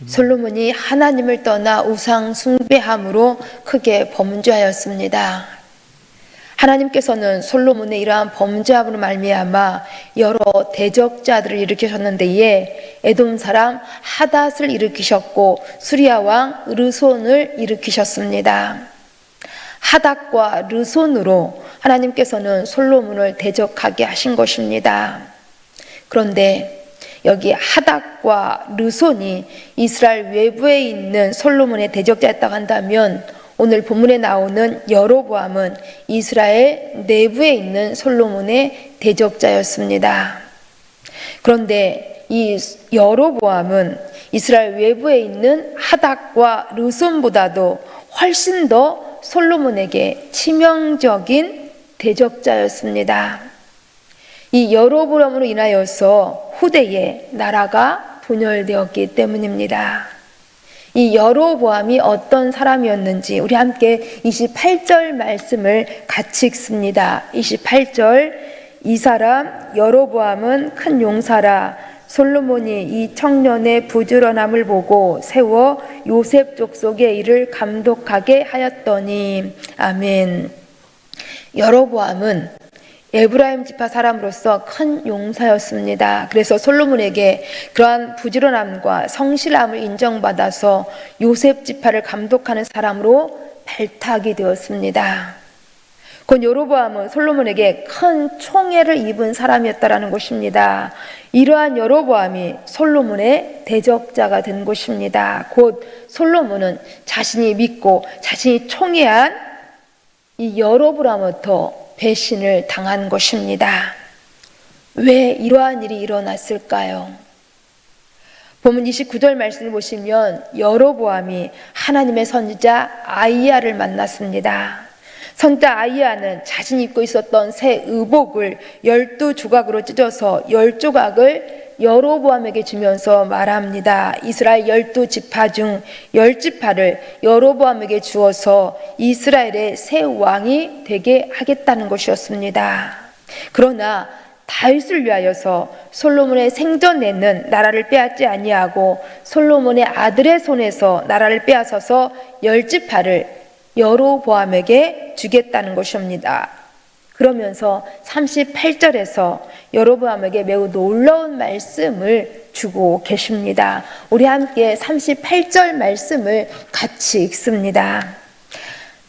솔로몬이 하나님을 떠나 우상 숭배함으로 크게 범죄하였습니다. 하나님께서는 솔로몬의 이러한 범죄함으로 말미암아 여러 대적자들을 일으키셨는데 에돔 사람 하닷을 일으키셨고 수리아 왕 르손을 일으키셨습니다. 하닷과 르손으로 하나님께서는 솔로몬을 대적하게 하신 것입니다. 그런데 여기 하닷과 르손이 이스라엘 외부에 있는 솔로몬의 대적자였다고 한다면 오늘 본문에 나오는 여로보암은 이스라엘 내부에 있는 솔로몬의 대적자였습니다. 그런데 이 여로보암은 이스라엘 외부에 있는 하닷과 르손보다도 훨씬 더 솔로몬에게 치명적인 대적자였습니다. 이 여로보암으로 인하여서 후대에 나라가 분열되었기 때문입니다. 이 여로보암이 어떤 사람이었는지 우리 함께 28절 말씀을 같이 읽습니다. 28절 이 사람 여로보암은 큰 용사라 솔로몬이 이 청년의 부지런함을 보고 세워 요셉 족속의 일을 감독하게 하였더니 아멘. 여로보암은 에브라임 지파 사람으로서 큰 용사였습니다. 그래서 솔로몬에게 그러한 부지런함과 성실함을 인정받아서 요셉 지파를 감독하는 사람으로 발탁이 되었습니다. 곧 여로보암은 솔로몬에게 큰 총애를 입은 사람이었다라는 것입니다. 이러한 여로보암이 솔로몬의 대적자가 된 것입니다. 곧 솔로몬은 자신이 믿고 자신이 총애한 이 여로보암부터 배신을 당한 것입니다. 왜 이러한 일이 일어났을까요? 본문 29절 말씀을 보시면 여로보암이 하나님의 선지자 아이야를 만났습니다. 선지자 아이야는 자신이 입고 있었던 새 의복을 12조각으로 찢어서 10조각을 여로보암에게 주면서 말합니다. 이스라엘 12지파 중 10지파를 여로보암에게 주어서 이스라엘의 새 왕이 되게 하겠다는 것이었습니다. 그러나 다윗을 위하여서 솔로몬의 생전에는 나라를 빼앗지 아니하고 솔로몬의 아들의 손에서 나라를 빼앗아서 10지파를 여로보암에게 주겠다는 것입니다. 그러면서 38절에서 여로보암에게 매우 놀라운 말씀을 주고 계십니다. 우리 함께 38절 말씀을 같이 읽습니다.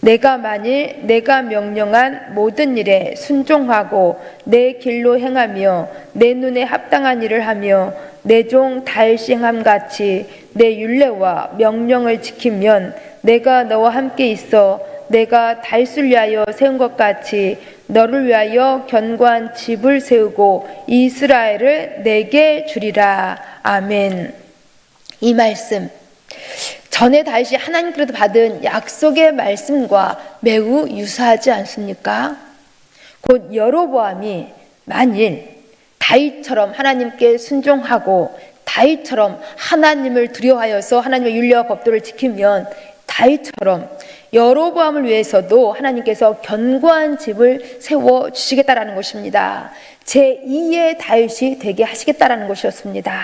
내가 만일 내가 명령한 모든 일에 순종하고 내 길로 행하며 내 눈에 합당한 일을 하며 내 종 다윗이 행함 같이 내 율례와 명령을 지키면 내가 너와 함께 있어 내가 다윗을 위하여 세운 것 같이 너를 위하여 견고한 집을 세우고 이스라엘을 내게 주리라. 아멘. 이 말씀 전에 다윗이 하나님께로부터 받은 약속의 말씀과 매우 유사하지 않습니까? 곧 여로보암이 만일 다윗처럼 하나님께 순종하고 다윗처럼 하나님을 두려워하여서 하나님의 율례와 법도를 지키면 다윗처럼 여로보암을 위해서도 하나님께서 견고한 집을 세워주시겠다라는 것입니다. 제2의 다윗이 되게 하시겠다라는 것이었습니다.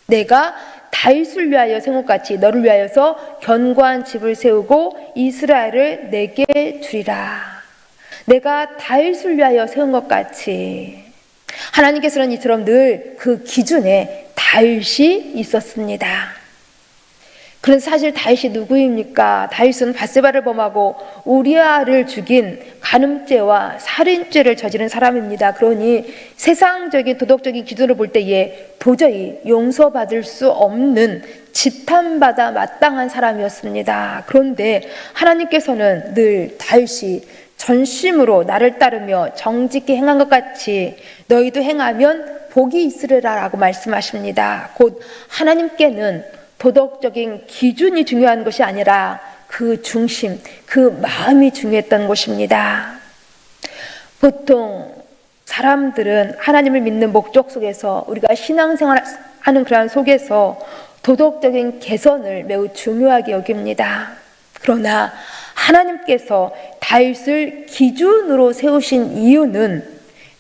내가 다윗을 위하여 세운 것 같이 너를 위하여서 견고한 집을 세우고 이스라엘을 내게 주리라. 내가 다윗을 위하여 세운 것 같이 하나님께서는 이처럼 늘 그 기준에 다윗이 있었습니다. 그래서 사실 다윗이 누구입니까? 다윗은 밧세바를 범하고 우리아를 죽인 간음죄와 살인죄를 저지른 사람입니다. 그러니 세상적인 도덕적인 기준으로 볼 때에 도저히 용서받을 수 없는 지탄받아 마땅한 사람이었습니다. 그런데 하나님께서는 늘 다윗이 전심으로 나를 따르며 정직히 행한 것 같이 너희도 행하면 복이 있으리라 라고 말씀하십니다. 곧 하나님께는 도덕적인 기준이 중요한 것이 아니라 그 중심, 그 마음이 중요했던 것입니다. 보통 사람들은 하나님을 믿는 목적 속에서 우리가 신앙생활하는 그러한 속에서 도덕적인 개선을 매우 중요하게 여깁니다. 그러나 하나님께서 다윗을 기준으로 세우신 이유는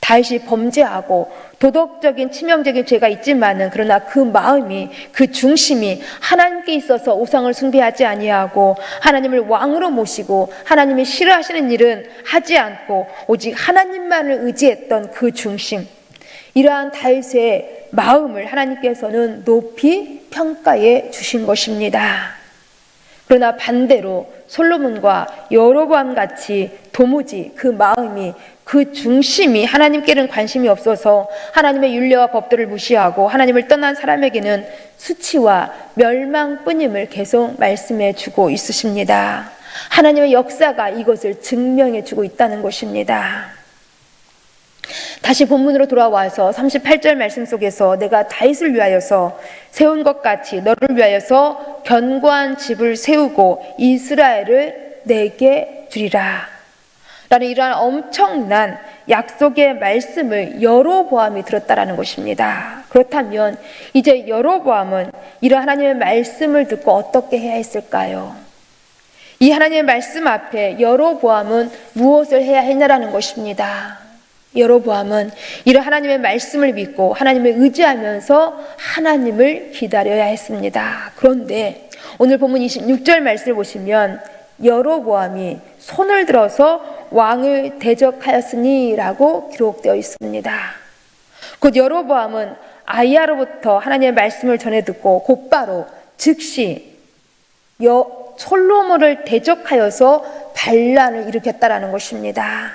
다윗이 범죄하고 도덕적인 치명적인 죄가 있지만은 그러나 그 마음이, 그 중심이 하나님께 있어서 우상을 숭배하지 아니하고 하나님을 왕으로 모시고 하나님이 싫어하시는 일은 하지 않고 오직 하나님만을 의지했던 그 중심, 이러한 다윗의 마음을 하나님께서는 높이 평가해 주신 것입니다. 그러나 반대로 솔로몬과 여로보암 같이 도무지 그 마음이, 그 중심이 하나님께는 관심이 없어서 하나님의 율례와 법들을 무시하고 하나님을 떠난 사람에게는 수치와 멸망뿐임을 계속 말씀해 주고 있으십니다. 하나님의 역사가 이것을 증명해 주고 있다는 것입니다. 다시 본문으로 돌아와서 38절 말씀 속에서 내가 다윗을 위하여서 세운 것 같이 너를 위하여서 견고한 집을 세우고 이스라엘을 내게 주리라 라는 이러한 엄청난 약속의 말씀을 여로보암이 들었다라는 것입니다. 그렇다면 이제 여로보암은 이러한 하나님의 말씀을 듣고 어떻게 해야 했을까요? 이 하나님의 말씀 앞에 여로보암은 무엇을 해야 했냐라는 것입니다. 여로보암은 이런 하나님의 말씀을 믿고 하나님을 의지하면서 하나님을 기다려야 했습니다. 그런데 오늘 본문 26절 말씀을 보시면 여로보암이 손을 들어서 왕을 대적하였으니 라고 기록되어 있습니다. 곧 여로보암은 아히야로부터 하나님의 말씀을 전해 듣고 곧바로 즉시 솔로몬을 대적하여서 반란을 일으켰다라는 것입니다.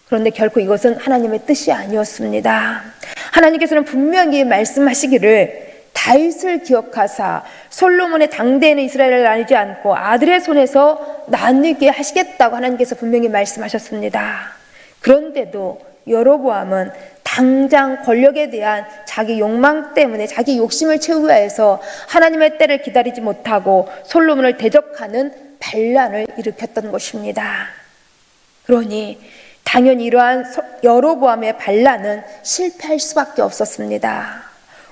그런데 결코 이것은 하나님의 뜻이 아니었습니다. 하나님께서는 분명히 말씀하시기를 다윗을 기억하사 솔로몬의 당대에는 이스라엘을 나누지 않고 아들의 손에서 나누게 하시겠다고 하나님께서 분명히 말씀하셨습니다. 그런데도 여로보암은 당장 권력에 대한 자기 욕망 때문에 자기 욕심을 채우기 위해서 하나님의 때를 기다리지 못하고 솔로몬을 대적하는 반란을 일으켰던 것입니다. 그러니 당연히 이러한 여로보암의 반란은 실패할 수밖에 없었습니다.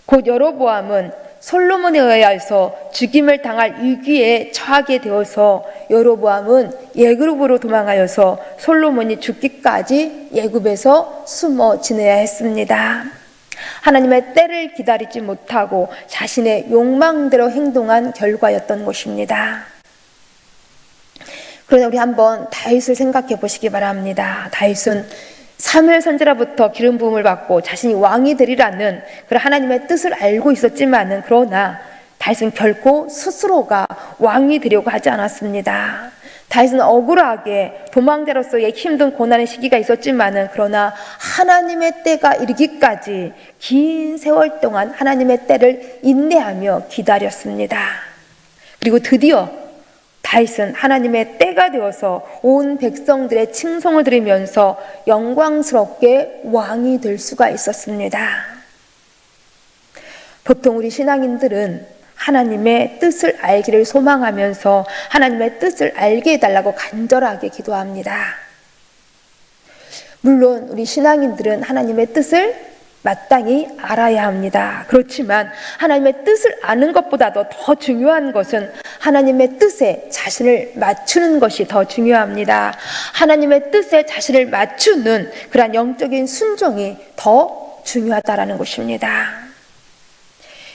곧 여로보암은 솔로몬에 의해서 죽임을 당할 위기에 처하게 되어서 여로보암은 예굽으로 도망하여서 솔로몬이 죽기까지 예굽에서 숨어 지내야 했습니다. 하나님의 때를 기다리지 못하고 자신의 욕망대로 행동한 결과였던 것입니다. 그러나 우리 한번 다윗을 생각해 보시기 바랍니다. 다윗은 사무엘 선지자로부터 기름 부음을 받고 자신이 왕이 되리라는 그런 하나님의 뜻을 알고 있었지만은 그러나 다윗은 결코 스스로가 왕이 되려고 하지 않았습니다. 다윗은 억울하게 도망자로서의 힘든 고난의 시기가 있었지만은 그러나 하나님의 때가 이르기까지 긴 세월 동안 하나님의 때를 인내하며 기다렸습니다. 그리고 드디어 다윗은 하나님의 때가 되어서 온 백성들의 칭송을 들으면서 영광스럽게 왕이 될 수가 있었습니다. 보통 우리 신앙인들은 하나님의 뜻을 알기를 소망하면서 하나님의 뜻을 알게 해달라고 간절하게 기도합니다. 물론 우리 신앙인들은 하나님의 뜻을 마땅히 알아야 합니다. 그렇지만 하나님의 뜻을 아는 것보다도 더 중요한 것은 하나님의 뜻에 자신을 맞추는 것이 더 중요합니다. 하나님의 뜻에 자신을 맞추는 그런 영적인 순종이 더 중요하다라는 것입니다.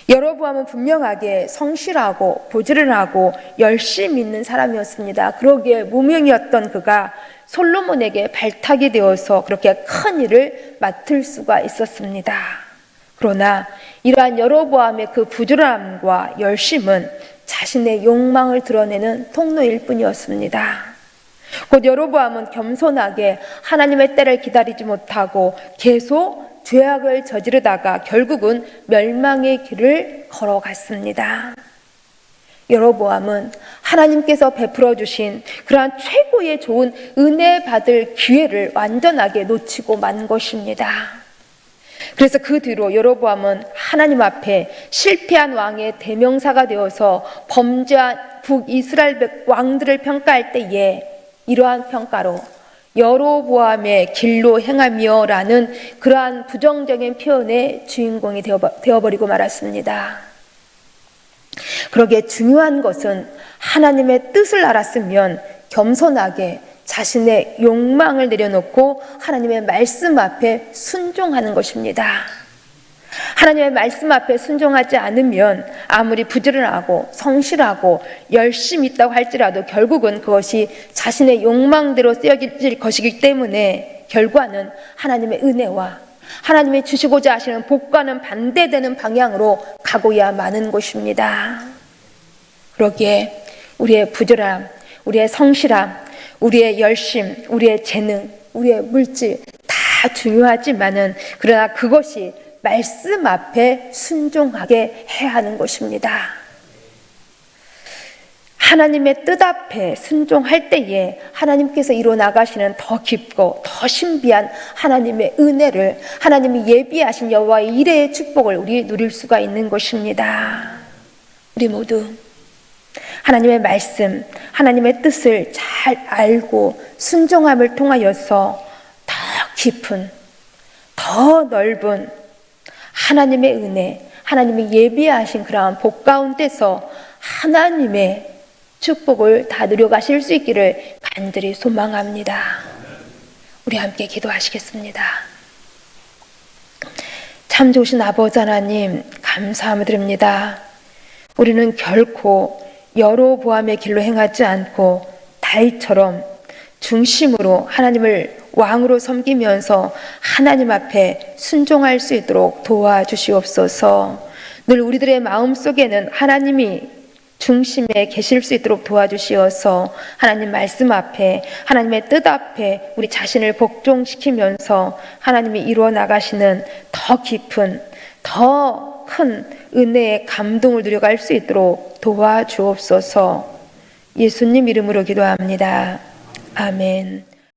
여로보암은 분명하게 성실하고 부지런하고 열심히 있는 사람이었습니다. 그러기에 무명이었던 그가 솔로몬에게 발탁이 되어서 그렇게 큰 일을 맡을 수가 있었습니다. 그러나 이러한 여로보암의 그 부지런함과 열심은 자신의 욕망을 드러내는 통로일 뿐이었습니다. 곧 여로보암은 겸손하게 하나님의 때를 기다리지 못하고 계속 죄악을 저지르다가 결국은 멸망의 길을 걸어갔습니다. 여로보암은 하나님께서 베풀어 주신 그러한 최고의 좋은 은혜 받을 기회를 완전하게 놓치고 만 것입니다. 그래서 그 뒤로 여로보암은 하나님 앞에 실패한 왕의 대명사가 되어서 범죄한 북이스라엘 왕들을 평가할 때에 이러한 평가로 여로보암의 길로 행하며 라는 그러한 부정적인 표현의 주인공이 되어버리고 말았습니다. 그러기에 중요한 것은 하나님의 뜻을 알았으면 겸손하게 자신의 욕망을 내려놓고 하나님의 말씀 앞에 순종하는 것입니다. 하나님의 말씀 앞에 순종하지 않으면 아무리 부지런하고 성실하고 열심히 있다고 할지라도 결국은 그것이 자신의 욕망대로 쓰여질 것이기 때문에 결과는 하나님의 은혜와 하나님이 주시고자 하시는 복과는 반대되는 방향으로 가고야 마는 것입니다. 그러기에 우리의 부지런함, 우리의 성실함, 우리의 열심, 우리의 재능, 우리의 물질 다 중요하지만은 그러나 그것이 말씀 앞에 순종하게 해야 하는 것입니다. 하나님의 뜻 앞에 순종할 때에 하나님께서 이루어 나가시는 더 깊고 더 신비한 하나님의 은혜를, 하나님이 예비하신 여호와의 이레의 축복을 우리 누릴 수가 있는 것입니다. 우리 모두 하나님의 말씀, 하나님의 뜻을 잘 알고 순종함을 통하여서 더 깊은, 더 넓은 하나님의 은혜, 하나님이 예비하신 그러한 복 가운데서 하나님의 축복을 다 누려가실 수 있기를 간절히 소망합니다. 우리 함께 기도하시겠습니다. 참 좋으신 아버지 하나님, 감사함을 드립니다. 우리는 결코 여로보암의 길로 행하지 않고 다윗처럼 중심으로 하나님을 왕으로 섬기면서 하나님 앞에 순종할 수 있도록 도와주시옵소서. 늘 우리들의 마음속에는 하나님이 중심에 계실 수 있도록 도와주시어서 하나님 말씀 앞에, 하나님의 뜻 앞에 우리 자신을 복종시키면서 하나님이 이루어 나가시는 더 깊은, 더 큰 은혜의 감동을 누려갈 수 있도록 도와주옵소서. 예수님 이름으로 기도합니다. 아멘.